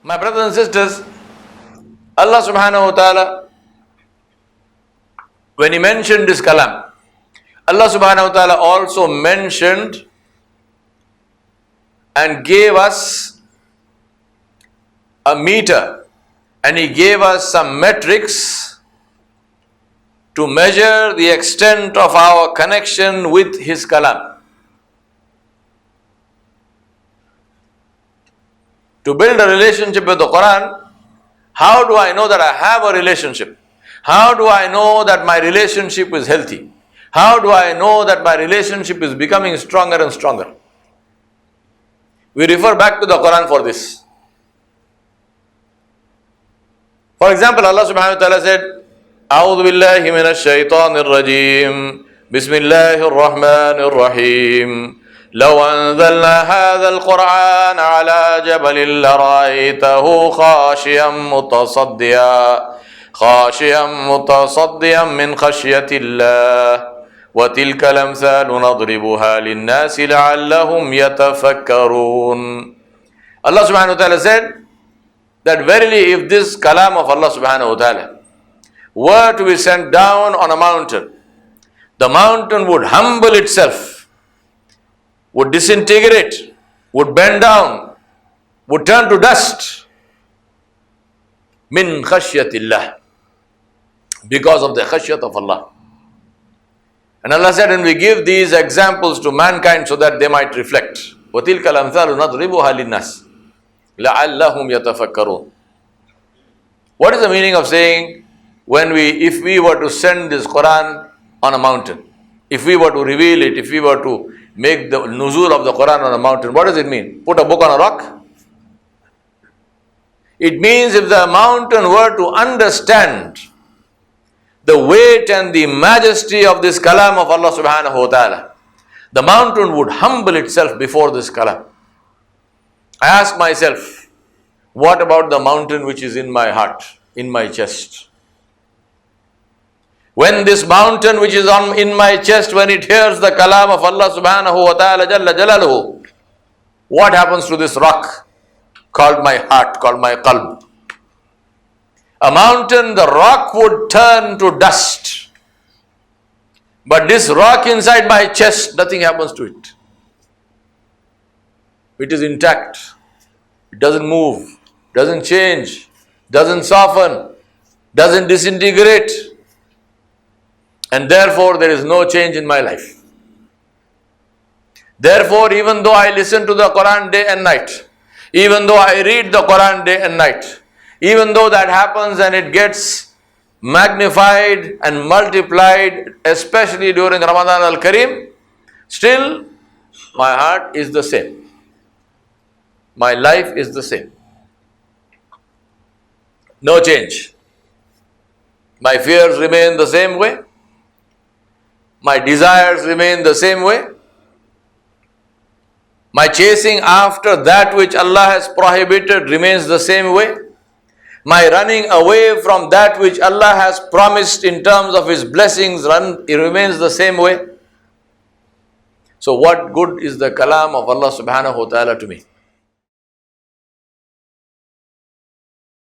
My brothers and sisters, Allah subhanahu wa ta'ala, when He mentioned this kalam, Allah subhanahu wa ta'ala also mentioned and gave us a meter, and He gave us some metrics to measure the extent of our connection with His kalam. To build a relationship with the Qur'an, how do I know that I have a relationship? How do I know that my relationship is healthy? How do I know that my relationship is becoming stronger and stronger? We refer back to the Qur'an for this. For example, Allah subhanahu wa ta'ala said, أعوذ بالله من الشيطان الرجيم بسم الله الرحمن الرحيم لو أنزلنا هذا القرآن على جبل لرأيته خاشعا متصديا من خشية الله وتلك الأمثال نضربها للناس لعلهم يتفكرون. Allah subhanahu wa ta'ala said that verily if this kalam of Allah subhanahu wa ta'ala were to be sent down on a mountain, the mountain would humble itself, would disintegrate, would bend down, would turn to dust. Min khashyatillah, because of the khashyat of Allah. And Allah said, and we give these examples to mankind so that they might reflect. وَتِلْكَ الْأَمْثَالُ نَضْرِبُهَا لِلنَّاسِ لَعَلَّهُمْ يَتَفَكَّرُونَ. What is the meaning of saying, if we were to send this Qur'an on a mountain, if we were to reveal it, if we were to make the nuzul of the Qur'an on a mountain, what does it mean? Put a book on a rock? It means if the mountain were to understand the weight and the majesty of this kalam of Allah subhanahu wa ta'ala, the mountain would humble itself before this kalam. I ask myself, what about the mountain which is in my heart, in my chest? When this mountain which is in my chest, when it hears the kalam of Allah subhanahu wa ta'ala jalla jalaluhu, what happens to this rock called my heart, called my qalb? A mountain, the rock would turn to dust. But this rock inside my chest, nothing happens to it. It is intact. It doesn't move, doesn't change, doesn't soften, doesn't disintegrate. And therefore, there is no change in my life. Therefore, even though I listen to the Qur'an day and night, even though I read the Qur'an day and night, even though that happens and it gets magnified and multiplied, especially during Ramadan al-Kareem, still my heart is the same. My life is the same. No change. My fears remain the same way. My desires remain the same way. My chasing after that which Allah has prohibited remains the same way. My running away from that which Allah has promised in terms of His blessings, it remains the same way. So what good is the kalam of Allah subhanahu wa ta'ala to me?